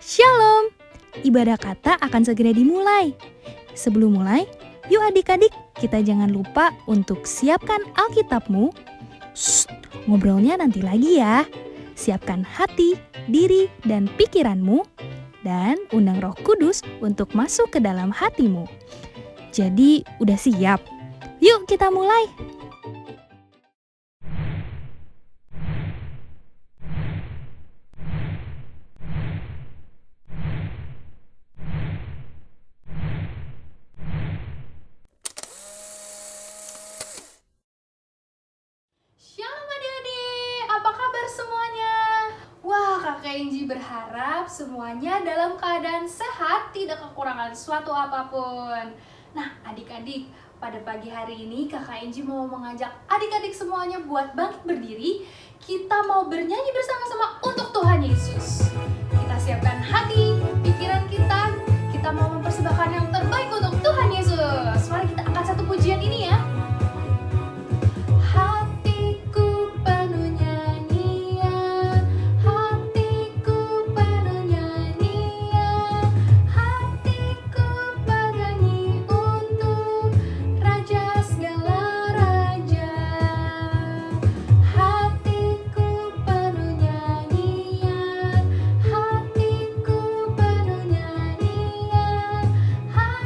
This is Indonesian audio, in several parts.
Shalom! Ibadah kata akan segera dimulai. Sebelum mulai, yuk adik-adik, kita jangan lupa untuk siapkan Alkitabmu. Shh, ngobrolnya nanti lagi ya. Siapkan hati, diri, dan pikiranmu. Dan undang Roh Kudus untuk masuk ke dalam hatimu. Jadi, udah siap? Yuk kita mulai! Shalom adik-adik, apa kabar semuanya? Wah, Kakak Inji berharap semuanya dalam keadaan sehat, tidak kekurangan suatu apapun. Nah, adik-adik, pada pagi hari ini Kakak Inji mau mengajak adik-adik semuanya buat bangkit berdiri. Kita mau bernyanyi bersama-sama untuk Tuhan Yesus. Kita siapkan hati, pikiran kita mau mempersembahkan yang terbaik untuk Tuhan Yesus. Mari kita angkat satu pujian ini ya. Hatiku penuh nyanyian, hatiku penuh nyanyian, hatiku bernyanyi untuk Raja segala raja. Hatiku penuh nyanyian, hatiku penuh nyanyian, hatiku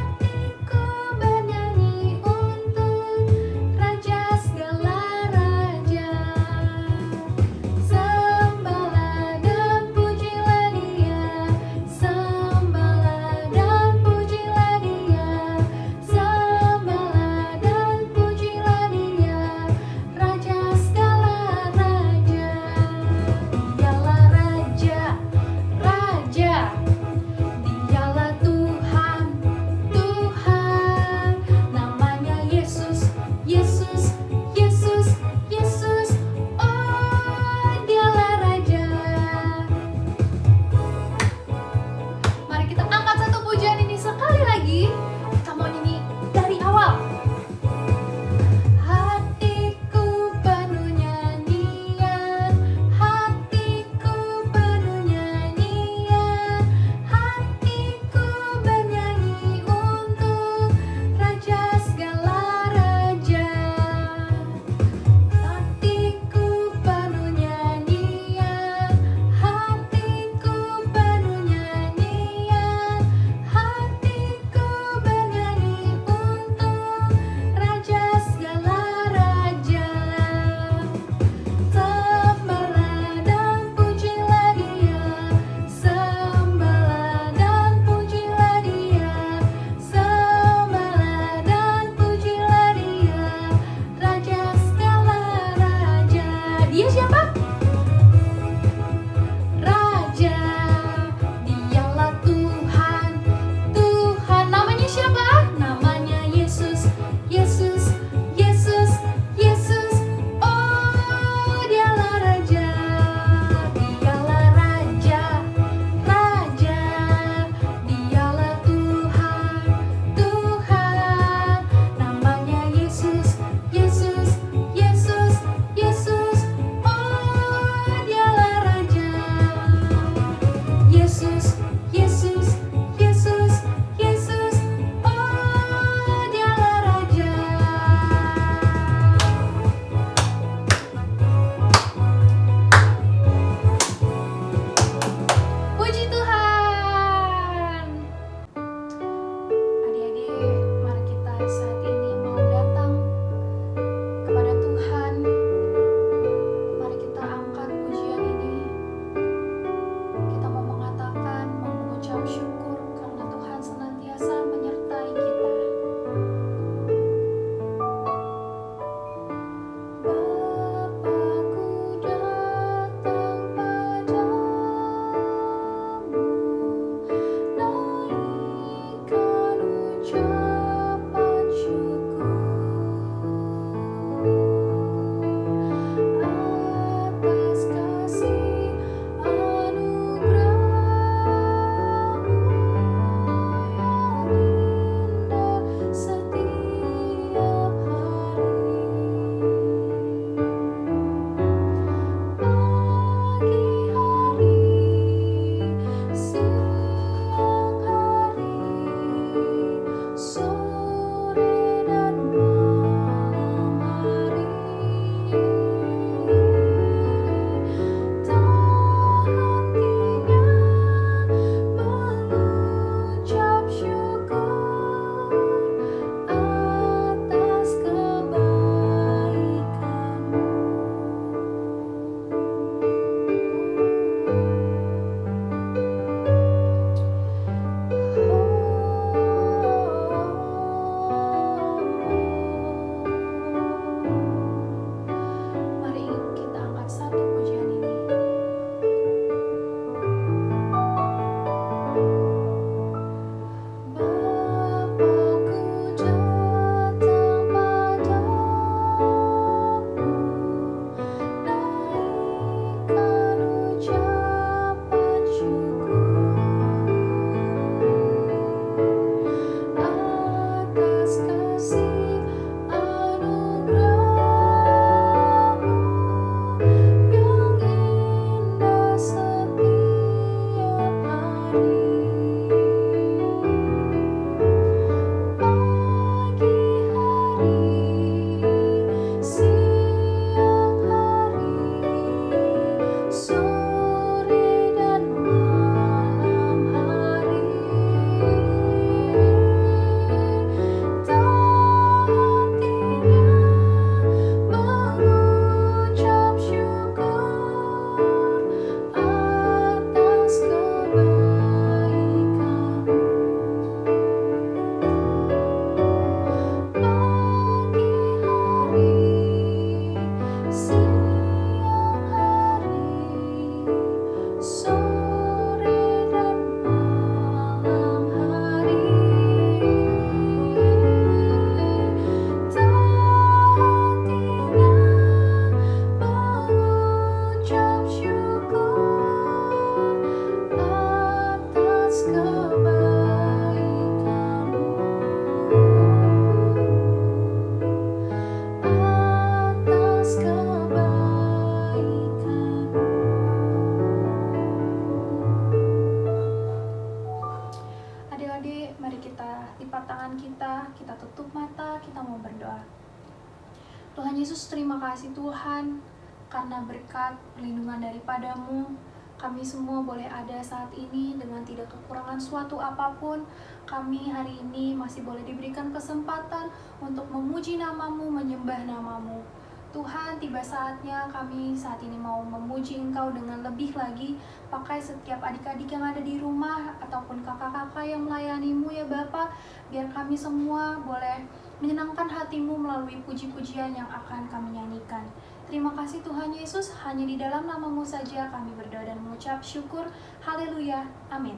Terima kasih Tuhan, karena berkat perlindungan daripadamu, kami semua boleh ada saat ini dengan tidak kekurangan suatu apapun. Kami hari ini masih boleh diberikan kesempatan untuk memuji namamu, menyembah namamu. Tuhan, tiba saatnya kami saat ini mau memuji Engkau dengan lebih lagi. Pakai setiap adik-adik yang ada di rumah ataupun kakak-kakak yang melayanimu ya Bapa. Biar kami semua boleh menyenangkan hatimu melalui puji-pujian yang akan kami nyanyikan. Terima kasih Tuhan Yesus, hanya di dalam namamu saja kami berdoa dan mengucap syukur. Haleluya, amin.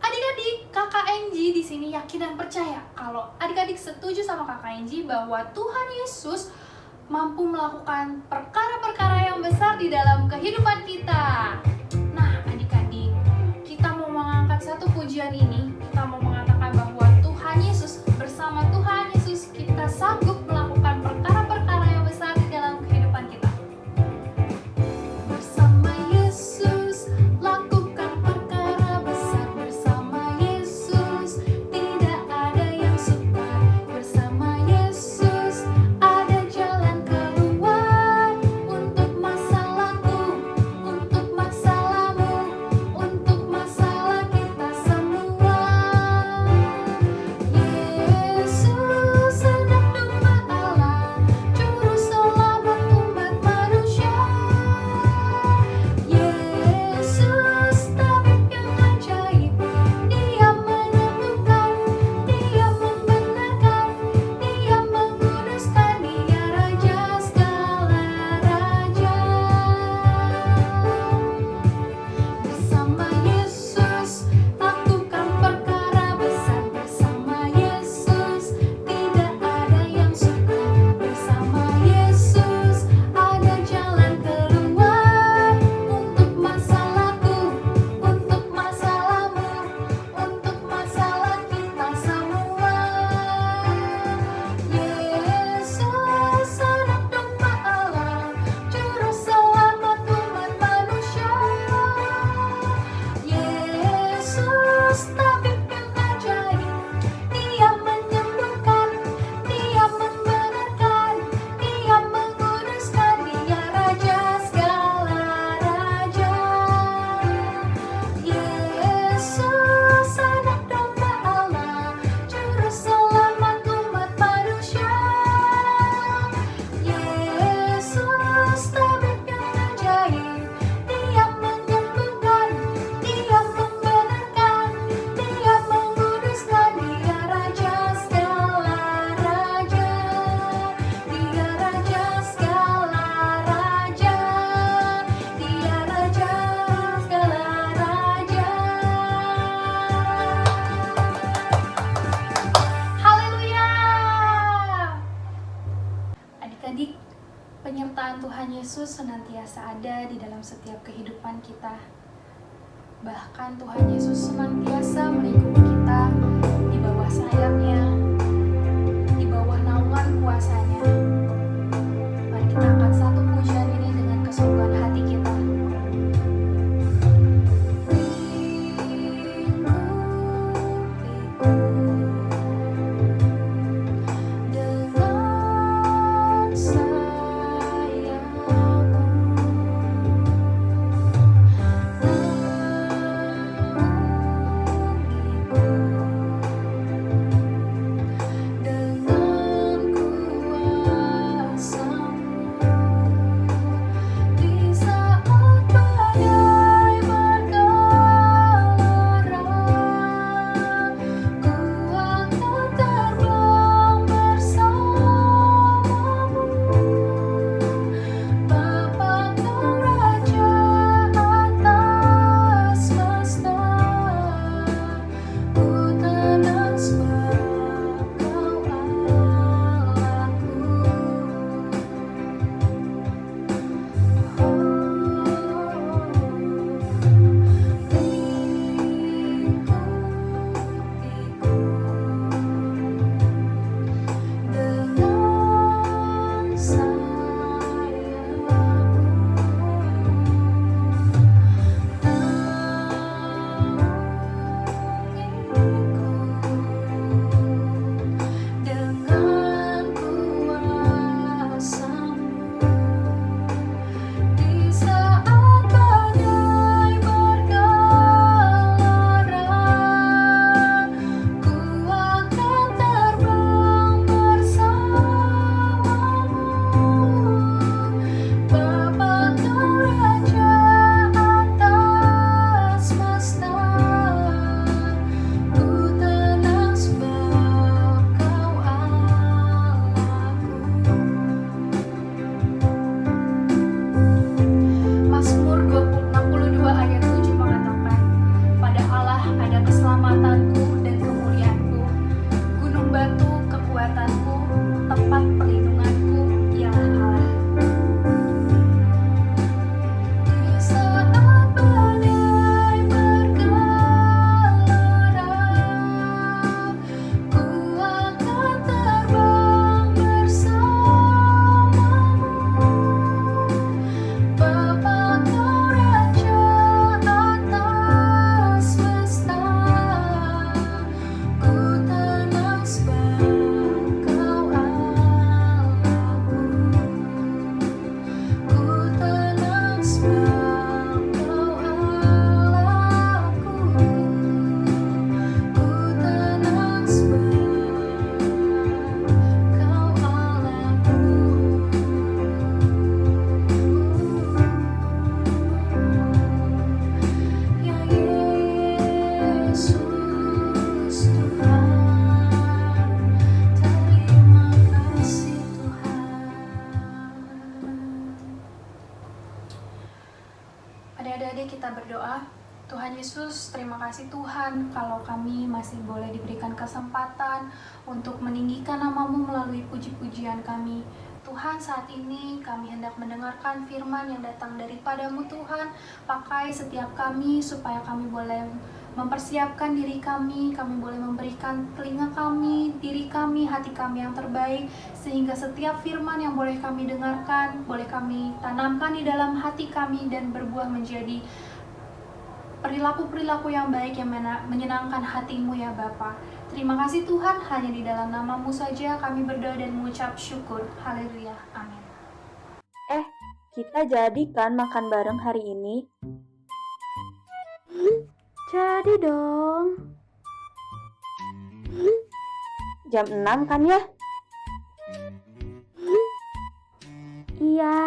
Adik-adik, kakak Angie di sini yakin dan percaya kalau adik-adik setuju sama kakak Angie bahwa Tuhan Yesus mampu melakukan perkara-perkara yang besar di dalam kehidupan kita. Nah, adik-adik, kita mau mengangkat satu pujian ini, kita mau mengatakan bahwa Tuhan Yesus, bersama Tuhan Yesus kita sanggup melakukan perkara-perkara yang besar di dalam kehidupan kita. Bersama Yesus lakukan perkara besar, bersama Yesus tidak ada yang sukar, bersama Yesus ada jalan keluar untuk masalahku, untuk masalahmu, untuk masalah kita semua. Yesus anak domba Allah, juru selamat umat manusia. Yesus tabib yang ajaib, Dia menyembuhkan, Dia membenarkan, Dia menguduskan, Dia Raja segala raja. Bersama Yesus lakukan perkara besar, bersama Yesus tidak ada yang sukar, bersama Yesus ada jalan keluar untuk masalahku, untuk masalahmu, untuk masalah kita semua. Yesus anak domba Allah, juru selamat umat manusia. Yesus tabib yang ajaib, Dia menyembuhkan, Dia membenarkan, Dia menguduskan, Dia Raja segala raja. Yesus anak domba Allah, juru selamat umat manusia. Yesus tabib yang ajaib, Dia menyembuhkan, Dia membenarkan, Dia menguduskan, Dia Raja segala raja. Dia Raja segala raja, Dia Raja segala raja. Haleluya. Adik-adik, penyertaan Tuhan Yesus senantiasa ada di dalam setiap kehidupan kita. Bahkan Tuhan Yesus senantiasa melingkupi kita di bawah sayapnya, di bawah naungan kuasanya. Mari kita angkat satu pujian ini dengan kesungguhan hati kita. Dengan sayapmu naungiku. Adik-adik kita berdoa. Tuhan Yesus, terima kasih Tuhan kalau kami masih boleh diberikan kesempatan untuk meninggikan nama-Mu melalui puji-pujian kami. Tuhan, saat ini kami hendak mendengarkan firman yang datang daripada-Mu Tuhan. Pakai setiap kami supaya kami boleh mempersiapkan diri kami boleh memberikan telinga kami, diri kami, hati kami yang terbaik, sehingga setiap firman yang boleh kami dengarkan, boleh kami tanamkan di dalam hati kami dan berbuah menjadi perilaku-perilaku yang baik yang menyenangkan hati-Mu ya Bapa. Terima kasih Tuhan, hanya di dalam nama-Mu saja kami berdoa dan mengucap syukur. Haleluya. Amin. Kita jadi kan makan bareng hari ini? Jadi dong. Jam 6 kan ya? Iya.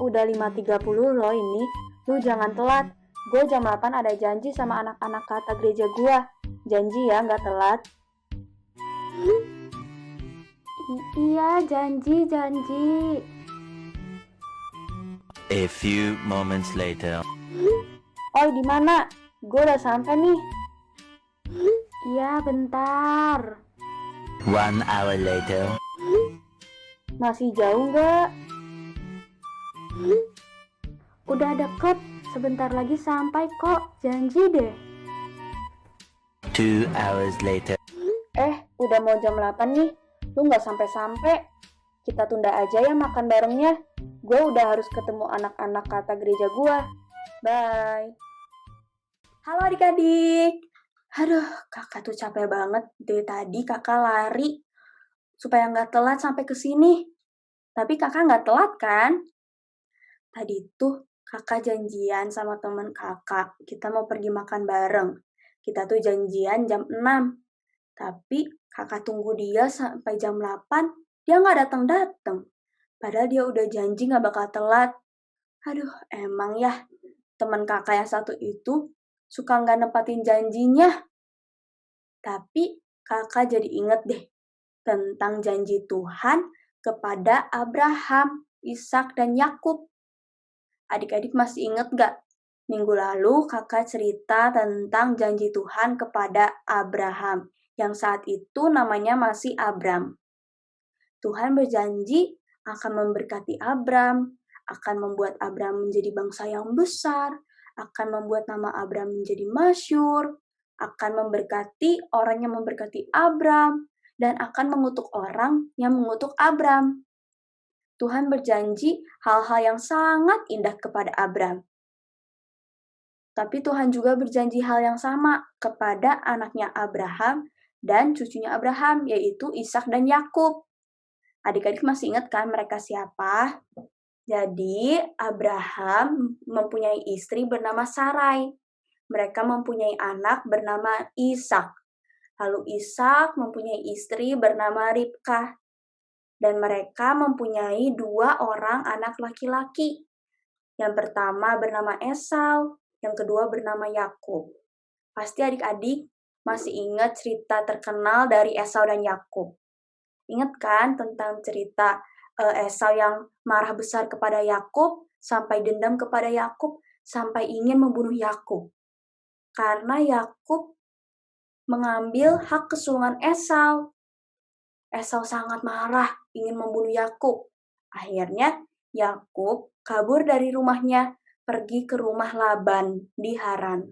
Udah 5.30 loh ini. Lu jangan telat. Gue jam 8 ada janji sama anak-anak kata gereja gue. Janji ya, nggak telat. Iya, janji. A few moments later. Oi, di mana? Gue udah sampai nih. Iya, bentar. 1 hour later. Masih jauh nggak? Udah deket, sebentar lagi sampai kok. Janji deh. 2 hours later. Udah mau jam 8 nih. Lu nggak sampai-sampai. Kita tunda aja ya makan barengnya. Gue udah harus ketemu anak-anak kata gereja gue. Bye. Halo adik-adik. Aduh, kakak tuh capek banget. Dari tadi kakak lari supaya nggak telat sampai ke sini. Tapi kakak nggak telat kan? Tadi tuh kakak janjian sama temen kakak. Kita mau pergi makan bareng. Kita tuh janjian jam 6. Tapi kakak tunggu dia sampai jam 8. Dia nggak datang-datang. Padahal dia udah janji nggak bakal telat. Aduh, emang ya teman kakak yang satu itu suka nggak nepatin janjinya. Tapi kakak jadi inget deh tentang janji Tuhan kepada Abraham, Ishak, dan Yakub. Adik-adik masih inget gak? Minggu lalu kakak cerita tentang janji Tuhan kepada Abraham, yang saat itu namanya masih Abram. Tuhan berjanji akan memberkati Abram, akan membuat Abram menjadi bangsa yang besar, akan membuat nama Abram menjadi masyhur, akan memberkati orang yang memberkati Abram, dan akan mengutuk orang yang mengutuk Abram. Tuhan berjanji hal-hal yang sangat indah kepada Abram. Tapi Tuhan juga berjanji hal yang sama kepada anaknya Abraham dan cucunya Abraham, yaitu Ishak dan Yakub. Adik-adik masih ingat kan mereka siapa? Jadi, Abraham mempunyai istri bernama Sarai. Mereka mempunyai anak bernama Ishak. Lalu Ishak mempunyai istri bernama Ribkah. Dan mereka mempunyai 2 orang anak laki-laki. Yang pertama bernama Esau, yang kedua bernama Yakub. Pasti adik-adik masih ingat cerita terkenal dari Esau dan Yakub. Ingat kan tentang cerita Esau yang marah besar kepada Yakub, sampai dendam kepada Yakub, sampai ingin membunuh Yakub. Karena Yakub mengambil hak kesulungan Esau. Esau sangat marah, ingin membunuh Yakub. Akhirnya Yakub kabur dari rumahnya, pergi ke rumah Laban di Haran.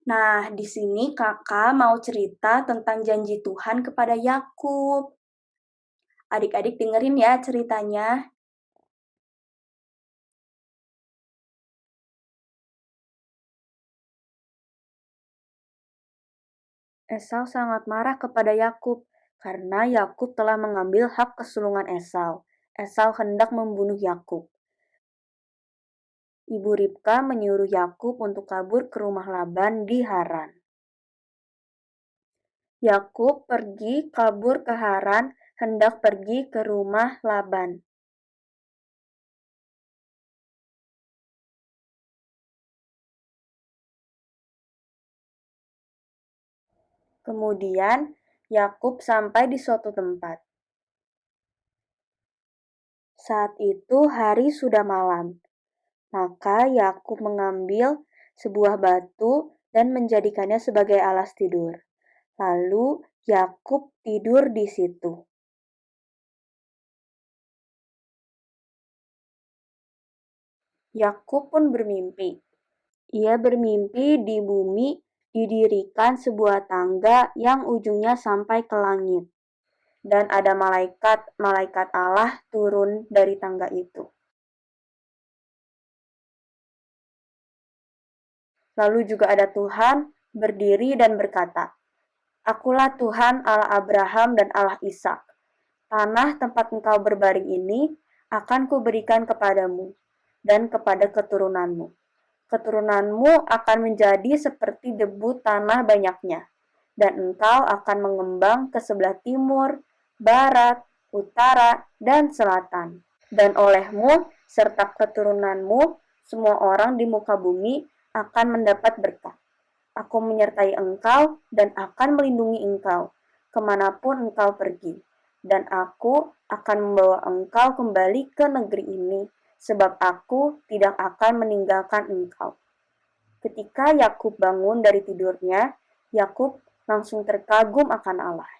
Nah, di sini kakak mau cerita tentang janji Tuhan kepada Yakub. Adik-adik dengerin ya ceritanya. Esau sangat marah kepada Yakub karena Yakub telah mengambil hak kesulungan Esau. Esau hendak membunuh Yakub. Ibu Ribka menyuruh Yakub untuk kabur ke rumah Laban di Haran. Yakub pergi kabur ke Haran, hendak pergi ke rumah Laban. Kemudian Yakub sampai di suatu tempat. Saat itu hari sudah malam. Maka Yakub mengambil sebuah batu dan menjadikannya sebagai alas tidur. Lalu Yakub tidur di situ. Yakub pun bermimpi. Ia bermimpi di bumi didirikan sebuah tangga yang ujungnya sampai ke langit. Dan ada malaikat Allah turun dari tangga itu. Lalu juga ada Tuhan berdiri dan berkata, "Akulah Tuhan Allah Abraham dan Allah Ishak. Tanah tempat engkau berbaring ini akan kuberikan kepadamu dan kepada keturunanmu. Keturunanmu akan menjadi seperti debu tanah banyaknya, dan engkau akan mengembang ke sebelah timur, barat, utara, dan selatan. Dan olehmu serta keturunanmu, semua orang di muka bumi akan mendapat berkat. Aku menyertai engkau dan akan melindungi engkau, kemanapun engkau pergi. Dan aku akan membawa engkau kembali ke negeri ini, sebab aku tidak akan meninggalkan engkau." Ketika Yakub bangun dari tidurnya, Yakub langsung terkagum akan Allah.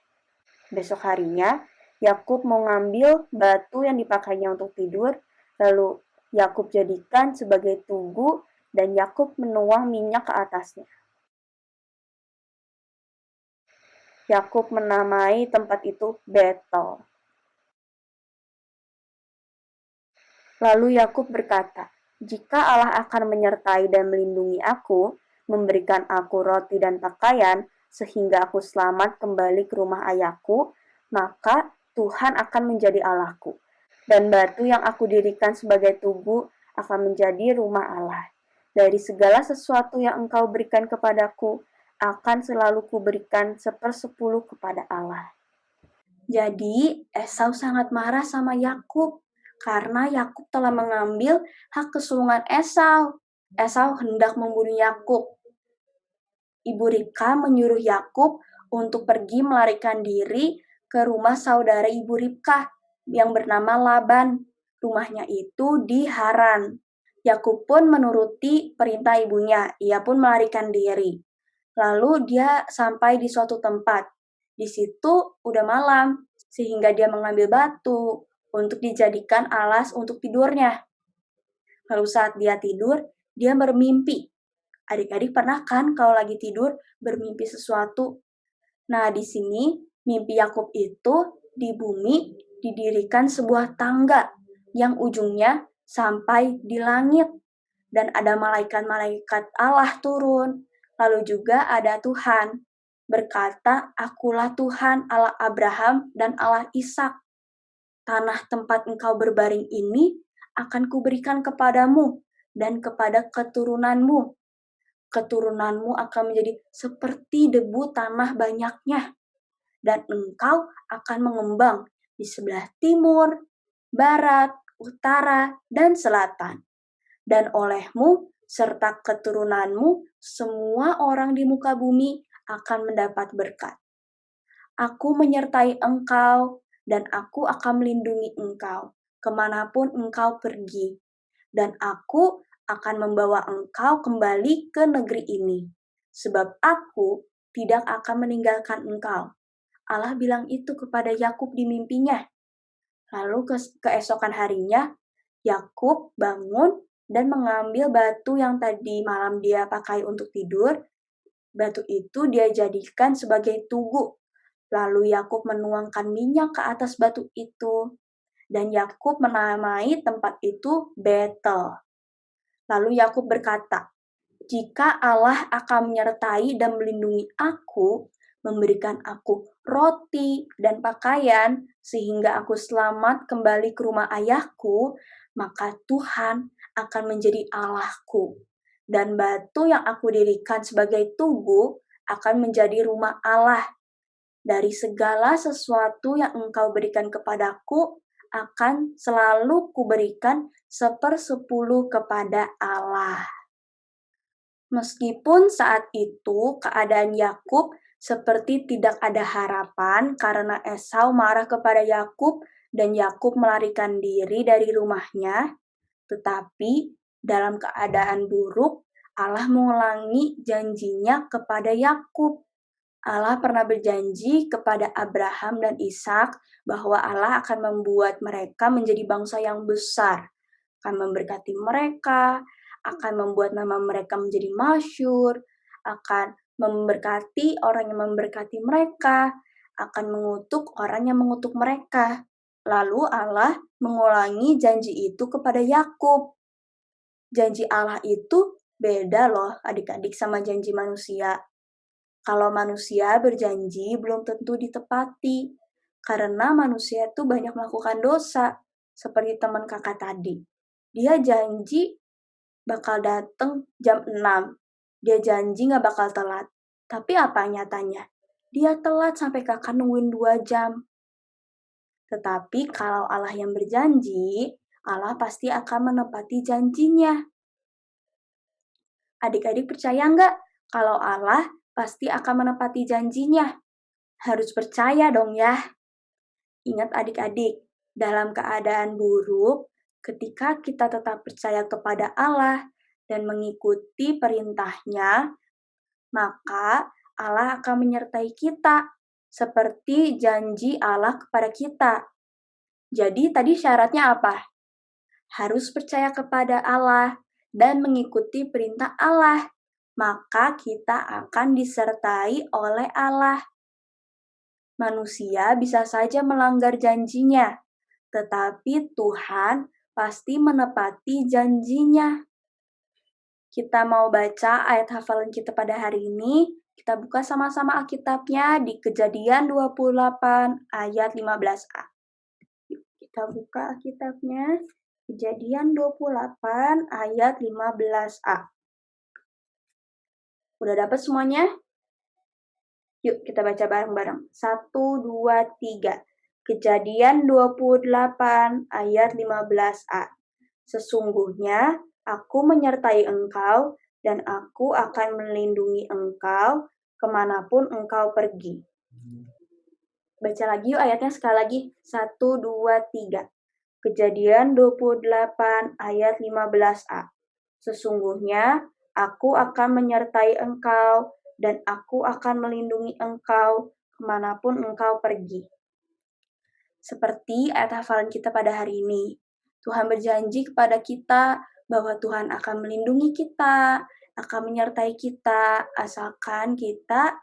Besok harinya, Yakub mau ngambil batu yang dipakainya untuk tidur, lalu Yakub jadikan sebagai tugu dan Yakub menuang minyak ke atasnya. Yakub menamai tempat itu Betel. Lalu Yakub berkata, "Jika Allah akan menyertai dan melindungi aku, memberikan aku roti dan pakaian, sehingga aku selamat kembali ke rumah ayahku, maka Tuhan akan menjadi Allahku. Dan batu yang aku dirikan sebagai tugu akan menjadi rumah Allah. Dari segala sesuatu yang engkau berikan kepadaku, akan selalu kuberikan 1/10 kepada Allah." Jadi, Esau sangat marah sama Yakub karena Yakub telah mengambil hak kesulungan Esau. Esau hendak membunuh Yakub. Ibu Ribka menyuruh Yakub untuk pergi melarikan diri ke rumah saudara ibu Ribka yang bernama Laban. Rumahnya itu di Haran. Yakub pun menuruti perintah ibunya. Ia pun melarikan diri. Lalu dia sampai di suatu tempat. Di situ udah malam, sehingga dia mengambil batu untuk dijadikan alas untuk tidurnya. Lalu saat dia tidur, dia bermimpi. Adik-adik pernah kan kalau lagi tidur bermimpi sesuatu? Nah, di sini mimpi Yakub itu di bumi didirikan sebuah tangga yang ujungnya sampai di langit. Dan ada malaikat-malaikat Allah turun. Lalu juga ada Tuhan berkata, "Akulah Tuhan Allah Abraham dan Allah Ishak. Tanah tempat engkau berbaring ini akan kuberikan kepadamu dan kepada keturunanmu. Keturunanmu akan menjadi seperti debu tanah banyaknya, dan engkau akan mengembang di sebelah timur, barat, utara, dan selatan. Dan olehmu serta keturunanmu, semua orang di muka bumi akan mendapat berkat. Aku menyertai engkau, dan aku akan melindungi engkau, kemanapun engkau pergi. Dan aku akan membawa engkau kembali ke negeri ini, sebab aku tidak akan meninggalkan engkau." Allah bilang itu kepada Yakub di mimpinya. Lalu keesokan harinya, Yakub bangun dan mengambil batu yang tadi malam dia pakai untuk tidur. Batu itu dia jadikan sebagai tugu. Lalu Yakub menuangkan minyak ke atas batu itu. Dan Yakub menamai tempat itu Betel. Lalu Yakub berkata, "Jika Allah akan menyertai dan melindungi aku, memberikan aku roti dan pakaian, sehingga aku selamat kembali ke rumah ayahku, maka Tuhan akan menjadi Allahku. Dan batu yang aku dirikan sebagai tugu akan menjadi rumah Allah. Dari segala sesuatu yang engkau berikan kepadaku, akan selalu kuberikan 1/10 kepada Allah." Meskipun saat itu keadaan Yakub seperti tidak ada harapan karena Esau marah kepada Yakub dan Yakub melarikan diri dari rumahnya, tetapi dalam keadaan buruk, Allah mengulangi janjinya kepada Yakub. Allah pernah berjanji kepada Abraham dan Ishak bahwa Allah akan membuat mereka menjadi bangsa yang besar, akan memberkati mereka, akan membuat nama mereka menjadi masyhur, akan memberkati orang yang memberkati mereka, akan mengutuk orang yang mengutuk mereka. Lalu Allah mengulangi janji itu kepada Yakub. Janji Allah itu beda loh adik-adik sama janji manusia. Kalau manusia berjanji belum tentu ditepati, karena manusia itu banyak melakukan dosa, seperti teman kakak tadi. Dia janji bakal datang jam 6, dia janji nggak bakal telat. Tapi apa nyatanya? Dia telat sampai kakak nungguin 2 jam. Tetapi kalau Allah yang berjanji, Allah pasti akan menepati janjinya. Adik-adik percaya nggak kalau Allah pasti akan menepati janjinya? Harus percaya dong ya. Ingat adik-adik, dalam keadaan buruk, ketika kita tetap percaya kepada Allah dan mengikuti perintahnya, maka Allah akan menyertai kita, seperti janji Allah kepada kita. Jadi tadi syaratnya apa? Harus percaya kepada Allah dan mengikuti perintah Allah, maka kita akan disertai oleh Allah. Manusia bisa saja melanggar janjinya, tetapi Tuhan pasti menepati janjinya. Kita mau baca ayat hafalan kita pada hari ini. Kita buka sama-sama Alkitabnya di Kejadian 28 ayat 15a. Yuk, kita buka Alkitabnya. Kejadian 28 ayat 15a. Udah dapat semuanya? Yuk kita baca bareng-bareng. 1, 2, 3. Kejadian 28 ayat 15a. Sesungguhnya aku menyertai engkau dan aku akan melindungi engkau kemanapun engkau pergi. Baca lagi yuk ayatnya sekali lagi. 1, 2, 3. Kejadian 28 ayat 15a. Sesungguhnya aku akan menyertai engkau dan aku akan melindungi engkau kemanapun engkau pergi. Seperti ayat hafalan kita pada hari ini, Tuhan berjanji kepada kita bahwa Tuhan akan melindungi kita, akan menyertai kita, asalkan kita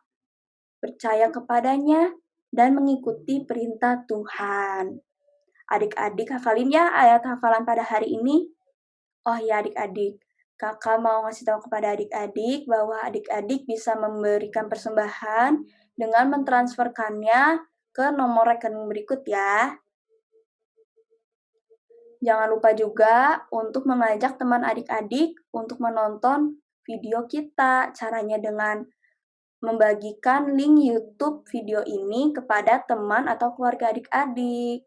percaya kepadanya dan mengikuti perintah Tuhan. Adik-adik hafalin ya ayat hafalan pada hari ini. Oh ya adik-adik, kakak mau ngasih tahu kepada adik-adik bahwa adik-adik bisa memberikan persembahan dengan mentransferkannya ke nomor rekening berikut ya. Jangan lupa juga untuk mengajak teman adik-adik untuk menonton video kita. Caranya dengan membagikan link YouTube video ini kepada teman atau keluarga adik-adik.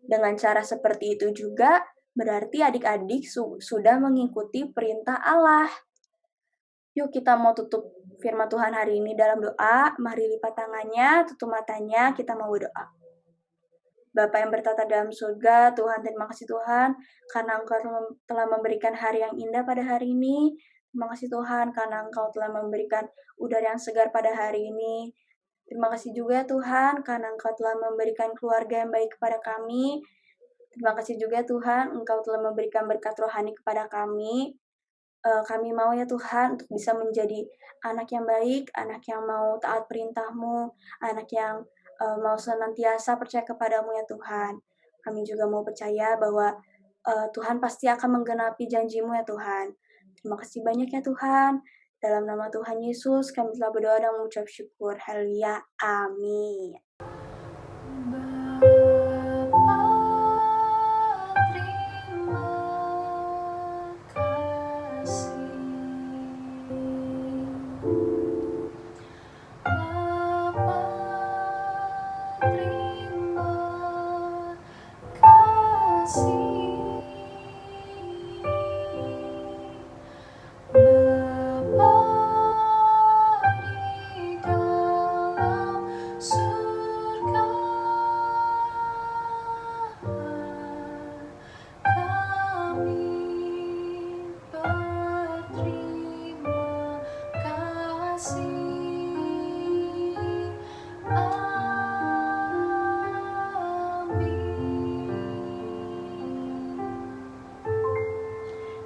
Dengan cara seperti itu juga, berarti adik-adik sudah mengikuti perintah Allah. Yuk kita mau tutup firman Tuhan hari ini dalam doa. Mari lipat tangannya, tutup matanya, kita mau berdoa. Bapa yang bertata dalam surga, Tuhan, terima kasih Tuhan, karena Engkau telah memberikan hari yang indah pada hari ini. Terima kasih Tuhan, karena Engkau telah memberikan udara yang segar pada hari ini. Terima kasih juga Tuhan, karena Engkau telah memberikan keluarga yang baik kepada kami. Terima kasih juga Tuhan, Engkau telah memberikan berkat rohani kepada kami. Kami mau ya Tuhan untuk bisa menjadi anak yang baik, anak yang mau taat perintah-Mu, anak yang mau senantiasa percaya kepadamu ya Tuhan. Kami juga mau percaya bahwa Tuhan pasti akan menggenapi janji-Mu ya Tuhan. Terima kasih banyak ya Tuhan. Dalam nama Tuhan Yesus, kami telah berdoa dan mengucap syukur. Haleluya. Amin.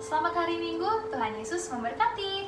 Selamat hari Minggu, Tuhan Yesus memberkati.